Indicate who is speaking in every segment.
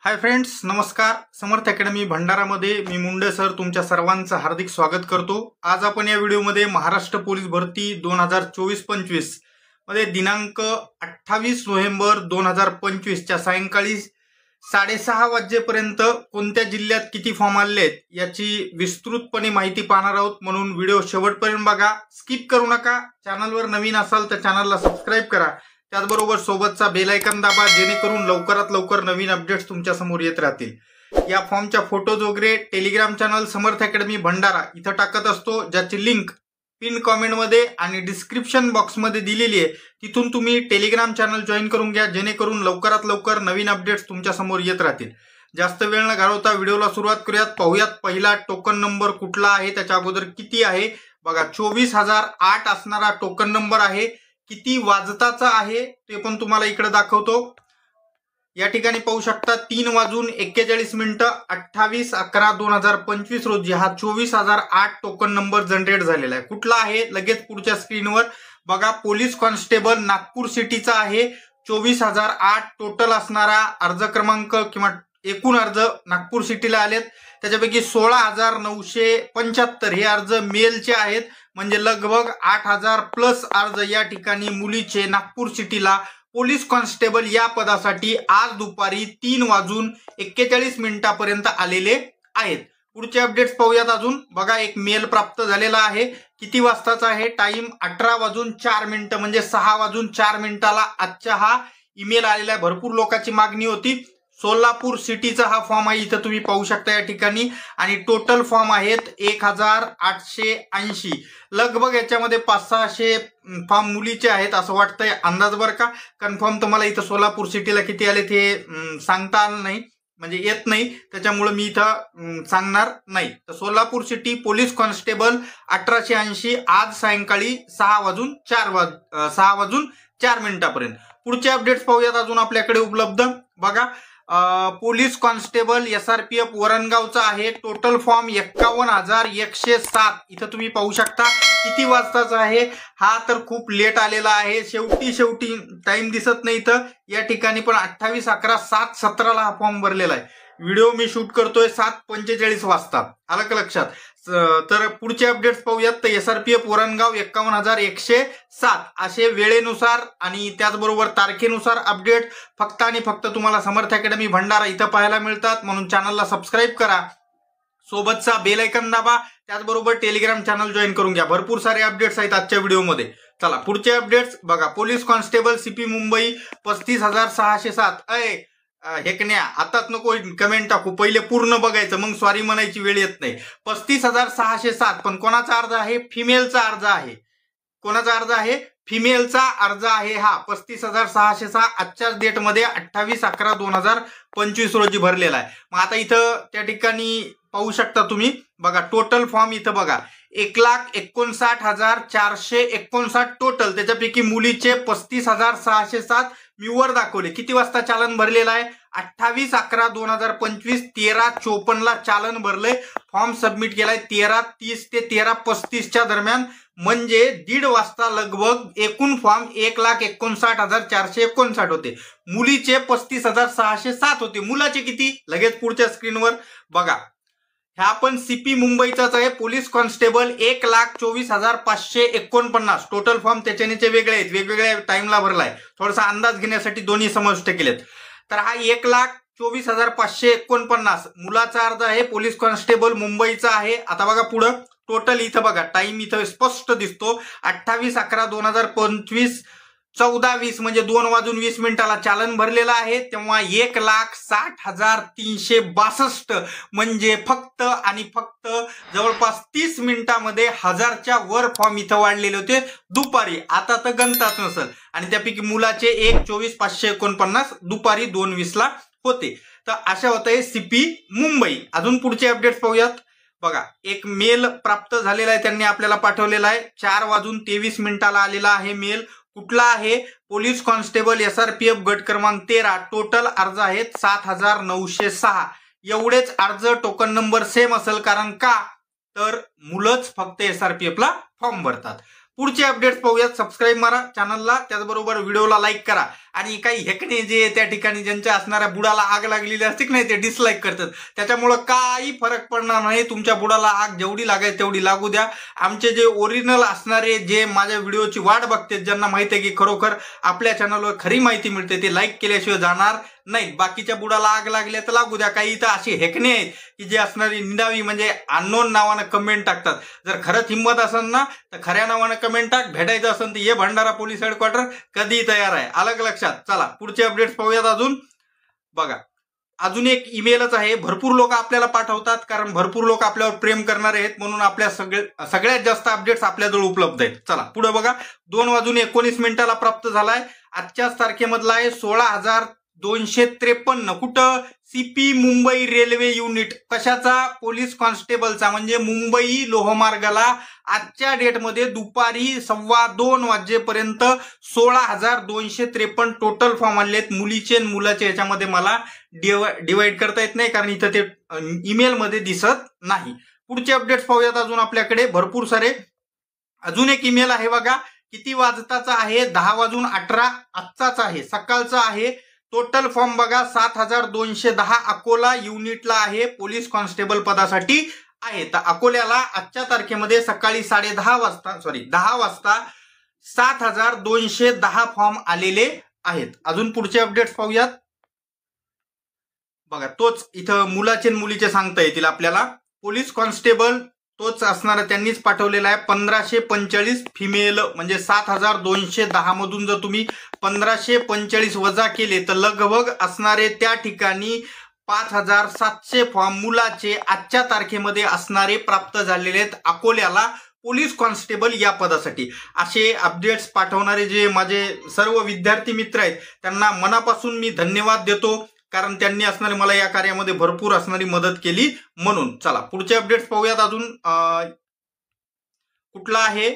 Speaker 1: Hi friends, नमस्कार. समर्थ academy भंडारामध्ये मी Munde sir तुमच्या सर्वांचं हार्दिक स्वागत करतो. आज आपण या व्हिडिओमध्ये महाराष्ट्र पोलीस भरती 2024-25 मध्ये दिनांक 28 नोव्हेंबर 2025 च्या सायंकाळी 6:30 वाजेपर्यंत कोणत्या जिल्ह्यात किती फॉर्म आले आहेत याची विस्तृतपणे माहिती पाहणार आहोत. म्हणून व्हिडिओ शेवटपर्यंत बघा, स्किप करू नका. चॅनलवर नवीन असाल तर चॅनलला सबस्क्राईब करा. त्याचबरोबर सोबतचा बेल आयकॉन दाबा, जेणेकरून लवकरात लवकर नवीन अपडेट्स तुमच्या समोर येत राहतील. या फॉर्मच्या फोटोज वगैरे टेलिग्राम चॅनल समर्थ अकॅडमी भंडारा इथं टाकत असतो, ज्याची लिंक पिन कॉमेंटमध्ये आणि डिस्क्रिप्शन बॉक्समध्ये दिलेली आहे. तिथून तुम्ही टेलिग्राम चॅनल जॉईन करून घ्या, जेणेकरून लवकरात लवकर नवीन अपडेट्स तुमच्या समोर येत राहतील. जास्त वेळ न घालवता व्हिडिओला सुरुवात करूयात. पाहूयात पहिला टोकन नंबर कुठला आहे, त्याच्या अगोदर किती आहे बघा. 24,008 असणारा टोकन नंबर आहे. किती वाजताचा आहे ते पण तुम्हाला इकडे दाखवतो. या ठिकाणी पाहू शकता 3:41 28/11/2025 रोजी हा 24,008 टोकन नंबर जनरेट झालेला आहे. कुठला आहे लगेच पुढच्या स्क्रीनवर बघा. पोलीस कॉन्स्टेबल नागपूर सिटीचा आहे. 24,008 टोटल असणारा अर्ज क्रमांक किंवा एकूण अर्ज नागपूर सिटीला आलेत. त्याच्यापैकी 16,975 हे अर्ज मेलचे आहेत, म्हणजे लगभग 8,000 प्लस अर्ज या ठिकाणी मुलीचे नागपूर सिटीला पोलीस कॉन्स्टेबल या पदासाठी आज दुपारी 3:41 पर्यंत आलेले आहेत. पुढचे अपडेट्स पाहूयात अजून बघा. एक मेल प्राप्त झालेला आहे. किती वाजताचा आहे टाइम? 18:04 म्हणजे 6:04 आजचा हा ईमेल आलेला आहे. भरपूर लोकांची मागणी होती. सोलापूर सिटीचा हा फॉर्म आहे, इथं तुम्ही पाहू शकता या ठिकाणी. आणि टोटल फॉर्म आहेत 1,880. लगभग याच्यामध्ये 500-600 फॉर्म मुलीचे आहेत असं वाटतंय, अंदाज बरं का. कन्फर्म तुम्हाला इथं सोलापूर सिटीला किती आले ते सांगता आलं नाही, म्हणजे येत नाही, त्याच्यामुळे मी इथं सांगणार नाही. तर सोलापूर सिटी पोलीस कॉन्स्टेबल 1880 आज सायंकाळी 6:04 पर्यंत. पुढचे अपडेट्स पाहूयात अजून आपल्याकडे उपलब्ध बघा. पोलीस कॉन्स्टेबल SRPF वरणगावचा आहे. टोटल फॉर्म 51,107 इथं तुम्ही पाहू शकता. किती वाजताचा आहे हा? तर खूप लेट आलेला आहे. शेवटी टाइम दिसत नाही इथं या ठिकाणी, पण 28/11/7:17 हा फॉर्म भरलेला आहे. व्हिडिओ मी शूट करतोय 7:45 वाजता. आलं का लक्षात? तर पुढचे अपडेट्स पाहूयात. तर SRPF वरणगाव 51,107 असे वेळेनुसार आणि त्याचबरोबर तारखेनुसार अपडेट फक्त आणि फक्त तुम्हाला समर्थ अकॅडमी भंडारा इथं पाहायला मिळतात. म्हणून चॅनलला सबस्क्राईब करा, सोबतचा बेल आयकॉन दाबा, त्याचबरोबर टेलिग्राम चॅनल जॉईन करून घ्या. भरपूर सारे अपडेट्स आहेत आजच्या व्हिडिओमध्ये. चला पुढचे अपडेट्स बघा. Police constable CP Mumbai 35,607. हेकण्या आताच नको कमेंट टाकू, पहिले पूर्ण बघायचं, मग सॉरी म्हणायची वेळ येत नाही. 35,607 पण कोणाचा अर्ज आहे? फिमेलचा अर्ज आहे. कोणाचा अर्ज आहे? फिमेलचा अर्ज आहे हा. 35,606 आजच्याच डेटमध्ये 28/11/2025 रोजी भरलेला आहे. मग आता इथं त्या ठिकाणी पाहू शकता तुम्ही बघा. टोटल फॉर्म इथं बघा 1,59,459 टोटल. त्याच्यापैकी मुलीचे 35,607 मी वर दाखवले. किती वाजता चालन भरलेलं आहे? 28/11/2025 13:54 चालन भरलंय. फॉर्म सबमिट केलाय 13:30 ते 13:35 दरम्यान, म्हणजे 1:30 वाजता लगभग एकूण फॉर्म 1,59,459 होते. मुलीचे 35,607 होते. मुलाचे किती? लगेच पुढच्या स्क्रीनवर बघा. ह्या पण CP मुंबईचाच आहे. पोलीस कॉन्स्टेबल 1,24,549 टोटल फॉर्म त्याच्याने वेगळे आहेत, वेगवेगळ्या टाइमला भरलाय. थोडासा अंदाज घेण्यासाठी दोन्ही समाविष्ट केलेत. तर हा 1,24,549 मुलाचा अर्ज आहे. पोलीस कॉन्स्टेबल मुंबईचा आहे. आता बघा पुढं टोटल इथं बघा. टाइम इथं स्पष्ट दिसतो. 28/11/2025 14:20 म्हणजे 2:20 चालन भरलेलं आहे. तेव्हा 1,60,362 म्हणजे फक्त आणि फक्त जवळपास 30 मिनिटांमध्ये 1,000च्या वर फॉर्म इथं वाढलेले होते दुपारी. आता तर गणताच नसल. आणि त्यापैकी मुलाचे 1,24,549 दुपारी 2:20 होते. तर अशा होत आहे CP मुंबई. अजून पुढचे अपडेट्स पाहूयात बघा. एक मेल प्राप्त झालेला आहे, त्यांनी आपल्याला पाठवलेला आहे. 4:23 आलेला आहे मेल. कुठला आहे? पोलीस कॉन्स्टेबल SRPF गट क्रमांक 13. टोटल अर्ज आहेत 7,906. एवढेच अर्ज, टोकन नंबर सेम असेल. कारण का? तर मुलंच फक्त SRPF ला फॉर्म भरतात. पुढचे अपडेट्स पाहूयात. सबस्क्राईब मारा चॅनलला, त्याचबरोबर व्हिडिओला लाईक करा. आणि काही हेकणे जे त्या ठिकाणी ज्यांच्या असणाऱ्या बुडाला आग लागलेली असते की नाही ते डिसलाईक करतात, त्याच्यामुळं काही फरक पडणार नाही. तुमच्या बुडाला आग जेवढी लागायची तेवढी लागू द्या. आमचे जे ओरिजिनल असणारे जे माझ्या व्हिडिओची वाट बघतात, ज्यांना माहिती आहे की खरोखर आपल्या चॅनलवर खरी माहिती मिळते, ते लाईक केल्याशिवाय जाणार नाही. बाकीच्या बुडाला आग लागल्या तर लागू द्या. काही इथं असे हेकणे आहेत की जे असणारी निनावी म्हणजे अननोन नावानं कमेंट टाकतात. जर खरंच हिंमत असेल ना तर खऱ्या नावानं कमेंट टाक. भेटायचं असेल तर ये भंडारा पोलीस हेडक्वार्टर, कधी तयार आहे. अलग लक्षात. चला पुढचे अपडेट्स पाहूयात. अजून बघा, अजून एक ईमेलच आहे. भरपूर लोक आपल्याला पाठवतात, कारण भरपूर लोक आपल्यावर प्रेम करणारे आहेत, म्हणून आपल्या सगळ्यात जास्त अपडेट्स आपल्याजवळ उपलब्ध आहेत. चला पुढे बघा, 2:19 प्राप्त झालाय. आजच्याच तारखेमधला आहे 16,253. कुठं? CP Mumbai railway unit. कशाचा? पोलीस कॉन्स्टेबलचा, म्हणजे मुंबई लोहमार्गाला आजच्या डेटमध्ये दुपारी 2:15 वाजेपर्यंत 16,253 टोटल फॉर्म आले आहेत. मुलीचे आणि मुलाचे याच्यामध्ये मला डिवाइड करता येत नाही, कारण इथं ते ईमेलमध्ये दिसत नाही. पुढचे अपडेट्स पाहूयात. अजून आपल्याकडे भरपूर सारे. अजून एक ईमेल आहे बघा, किती वाजताचा आहे? 10:18 आजचाच आहे, सकाळचा आहे. टोटल फॉर्म बघा 7,210 अकोला युनिटला आहे, पोलीस कॉन्स्टेबल पदासाठी आहे. तर अकोल्याला आजच्या तारखेमध्ये सकाळी 10 वाजता 7,210 फॉर्म आलेले आहेत. अजून पुढचे अपडेट्स पाहूयात. बघा, तोच इथं मुलाचे आणि मुलीचे सांगता येतील आपल्याला. पोलीस कॉन्स्टेबल तोच असणारा, त्यांनीच पाठवलेला आहे. 1,545 फिमेल, म्हणजे 7,210 मधून जर तुम्ही 1,545 वजा केले तर लगभग असणारे त्या ठिकाणी 5,700 फॉर्म मुलाचे आजच्या तारखेमध्ये असणारे प्राप्त झालेले आहेत अकोल्याला पोलीस कॉन्स्टेबल या पदासाठी. असे अपडेट्स पाठवणारे जे माझे सर्व विद्यार्थी मित्र आहेत त्यांना मनापासून मी धन्यवाद देतो, कारण त्यांनी असणारी मला या कार्यामध्ये भरपूर असणारी मदत केली म्हणून. चला पुढचे अपडेट्स पाहूयात. अजून कुठला आहे?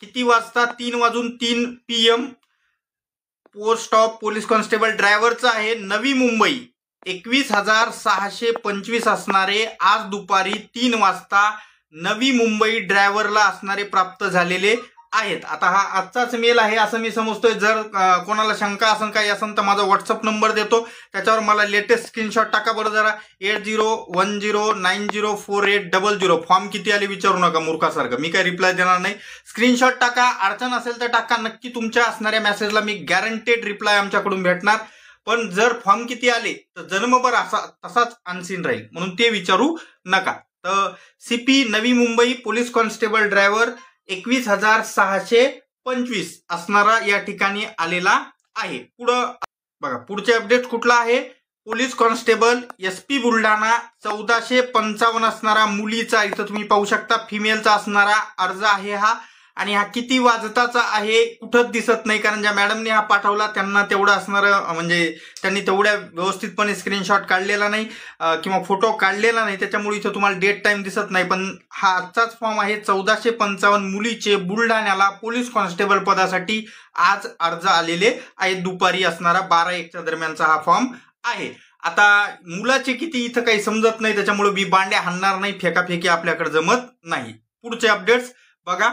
Speaker 1: किती वाजता? 3:03 PM. Post of police constable ड्रायव्हरचा आहे. नवी मुंबई 21,625 असणारे आज दुपारी 3 वाजता नवी मुंबई ड्रायव्हरला असणारे प्राप्त झालेले आहेत. आता हा आजचाच मेल आहे असं मी समजतोय. जर कोणाला शंका असेल काही असेल तर माझा व्हॉट्सअप नंबर देतो, त्याच्यावर मला लेटेस्ट स्क्रीनशॉट टाका बरं जरा. 8010904800. फॉर्म किती आले विचारू नका मूर्खासारखं, मी काही रिप्लाय देणार नाही. स्क्रीनशॉट टाका, अडचण असेल तर टाका. नक्की तुमच्या असणाऱ्या मेसेजला मी गॅरंटेड रिप्लाय आमच्याकडून भेटणार. पण जर फॉर्म किती आले तर जन्मभर तसाच अनसीन राहील, म्हणून ते विचारू नका. तर CP Navi Mumbai police constable driver 21,625 असणारा या ठिकाणी आलेला आहे. पुढं बघा, पुढचे अपडेट कुठला आहे? पोलीस कॉन्स्टेबल SP बुलढाणा 1455 असणारा मुलीचा, इथं तुम्ही पाहू शकता फिमेलचा असणारा अर्ज आहे हा. आणि हा किती वाजताचा आहे कुठंच दिसत नाही, कारण ज्या मॅडमने हा पाठवला त्यांना तेवढं असणारं, म्हणजे त्यांनी तेवढ्या व्यवस्थितपणे स्क्रीनशॉट काढलेला नाही किंवा फोटो काढलेला नाही, त्याच्यामुळे इथं तुम्हाला डेट टाइम दिसत नाही. पण हा आजचाच फॉर्म आहे. 1455 मुलीचे बुलढाण्याला पोलीस कॉन्स्टेबल पदासाठी आज अर्ज आलेले आहेत. दुपारी असणारा 12-1च्या दरम्यानचा हा फॉर्म आहे. आता मुलाचे किती इथं काही समजत नाही, त्याच्यामुळे मी बांड्या हाणणार नाही, फेकाफेकी आपल्याकडे जमत नाही. पुढचे अपडेट्स बघा.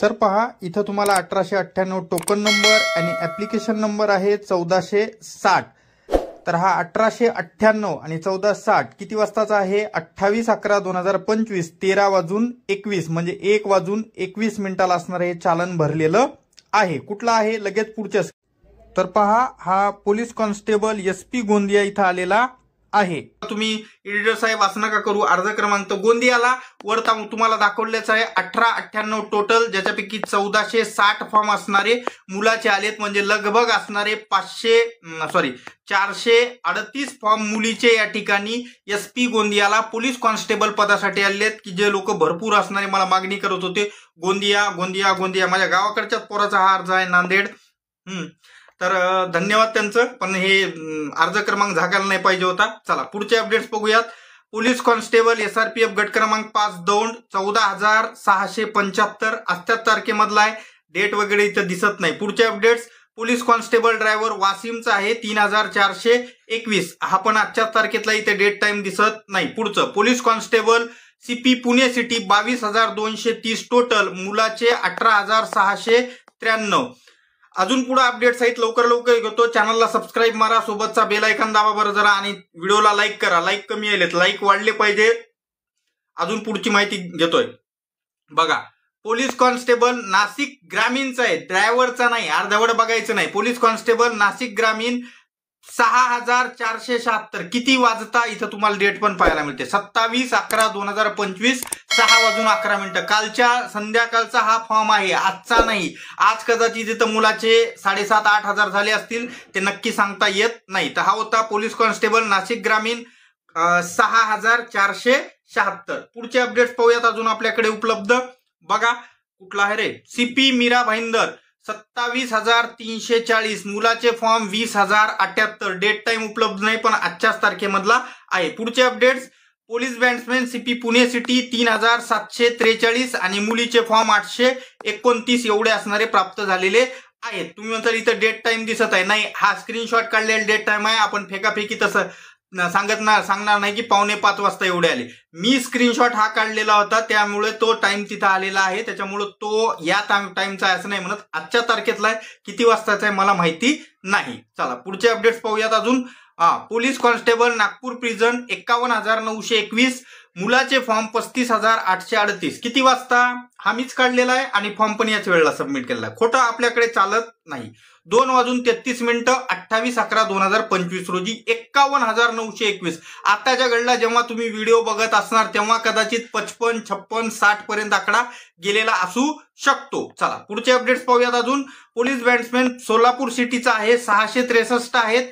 Speaker 1: तर पहा, इथं तुम्हाला 1898 टोकन नंबर आणि ऍप्लिकेशन नंबर आहे 1460. तर हा 1898 आणि 1460 किती वाजताचा आहे? 28/11/2025 13:21 म्हणजे 1:21 असणार हे चालन भरलेलं आहे. कुठला आहे? लगेच पुढच्या. तर पहा, हा पोलीस कॉन्स्टेबल SP गोंदिया इथं आलेला आहे. तुम्ही एडिटर साहेब असं नका करू. अर्ज क्रमांक गोंदियाला वर तुम्हाला दाखवलेच आहे 1898 टोटल, ज्याच्यापैकी 1460 फॉर्म असणारे मुलाचे आलेत, म्हणजे लगभग असणारे 438 फॉर्म मुलीचे या ठिकाणी SP गोंदियाला पोलीस कॉन्स्टेबल पदासाठी आलेत, की जे लोक भरपूर असणारे मला मागणी करत होते गोंदिया गोंदिया गोंदिया. माझ्या गावाकडच्याच पोराचा हा अर्ज आहे, नांदेड. तर धन्यवाद त्यांचं, पण हे अर्ज क्रमांक झाकायला नाही पाहिजे होता. चला पुढचे अपडेट्स बघूयात. पोलीस कॉन्स्टेबल SRPF गट क्रमांक 5 दौंड 14,675 आजच्या तारखेमधला आहे. डेट वगैरे इथं दिसत नाही. पुढचे अपडेट्स. पोलीस कॉन्स्टेबल ड्रायव्हर वासिमचा आहे 3421. हा पण आजच्या तारखेतला इथे डेट टाइम दिसत नाही. पुढचं police constable CP Pune city 22,230 total, मुलाचे 18,693. अजून पुढे अपडेट्स आहेत, लवकर घेतो. चॅनलला सबस्क्राईब मारा, सोबतचा बेल आयकॉन दाबा बरं जरा, आणि व्हिडिओला लाईक करा. लाईक कमी आलेत, लाईक वाढले पाहिजे. अजून पुढची माहिती घेतोय बघा. पोलीस कॉन्स्टेबल नाशिक ग्रामीणचा आहे, ड्रायव्हरचा नाही, अर्धवट बघायचं नाही. पोलीस कॉन्स्टेबल नाशिक ग्रामीण 6,476. किती वाजता, इथं तुम्हाला डेट पण पाहायला मिळते, 27/11/2025, 6:11. कालच्या संध्याकाळचा हा फॉर्म आहे, आजचा नाही. आज कदाचित इथं मुलाचे 7,500-8 हजार झाले असतील, ते नक्की सांगता येत नाही. तर हा होता पोलीस कॉन्स्टेबल नाशिक ग्रामीण 6,476. पुढचे अपडेट्स पाहूयात अजून आपल्याकडे उपलब्ध बघा. कुठला आहे रे, CP मीरा भाईंदर 27,340. मुलाचे फॉर्म 20,078. डेट टाइम उपलब्ध नाही, पण आजच्याच तारखेमधला आहे. पुढचे updates police batsman CP Pune city 3,743 आणि मुलीचे फॉर्म 829 एवढे असणारे प्राप्त झालेले आहेत. तुम्ही म्हणता इथं डेट टाइम दिसत आहे, नाही, हा स्क्रीनशॉट काढलेला डेट टाइम आहे. आपण फेकाफेकी तसं सांगणार नाही की 4:45 वाजता एवढे आले. मी स्क्रीनशॉट हा काढलेला होता, त्यामुळे तो टाइम तिथं आलेला आहे. त्याच्यामुळे तो या टाइमचा आहे असं नाही म्हणत, आजच्या तारखेतला आहे. किती वाजताचा आहे मला माहिती नाही. चला पुढचे अपडेट्स पाहूयात अजून. Police constable Nagpur prison 51,921. मुलाचे फॉर्म 35,838. किती वाजता, हा मीच काढलेला आहे आणि फॉर्म पण याच वेळेला सबमिट केलेला आहे. खोटं आपल्याकडे चालत नाही. 2:33 28/11/2025 रोजी 51,921. आताच्या घडला जेव्हा तुम्ही व्हिडिओ बघत असणार तेव्हा कदाचित 55, 56, 60 पर्यंत आकडा गेलेला असू शकतो. चला पुढचे अपडेट्स पाहूयात अजून. पोलीस बॅट्समॅन सोलापूर सिटीचा आहे, 663 आहेत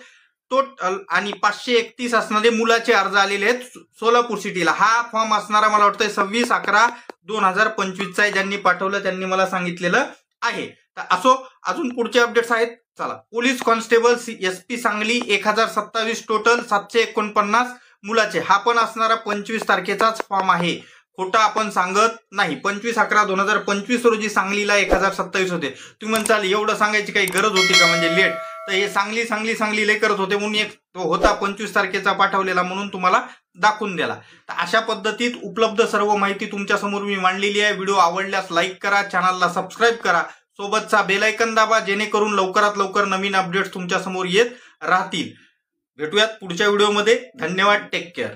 Speaker 1: टोटल आणि 531 असणारे मुलाचे अर्ज आलेले आहेत सोलापूर सिटीला. हा फॉर्म असणारा मला वाटतं 26/11/2025 आहे. ज्यांनी पाठवलं त्यांनी मला सांगितलेलं आहे. तर असो, अजून पुढचे अपडेट्स आहेत. चला police constable SP Sangli 1,027 total, 749 मुलाचे. हा पण असणारा 25 तारखेचाच फॉर्म आहे, खोटा आपण सांगत नाही. 25/11/2025 रोजी सांगलीला 1,027 होते. तुम्ही म्हणताल एवढं सांगायची काही गरज होती का, म्हणजे लेट. तर हे सांगली लय करत होते म्हणून एक तो होता 25 तारखेचा पाठवलेला, म्हणून तुम्हाला दाखवून दिला. तर अशा पद्धतीत उपलब्ध सर्व माहिती तुमच्या समोर मी मांडलेली आहे. व्हिडिओ आवडल्यास लाईक करा, चॅनलला सबस्क्राईब करा, सोबतचा बेल आयकॉन दाबा, जेणेकरून लवकरात लवकर नवीन अपडेट्स तुमच्या समोर येत राहतील. भेटूयात पुढच्या व्हिडिओमध्ये. धन्यवाद, टेक केअर.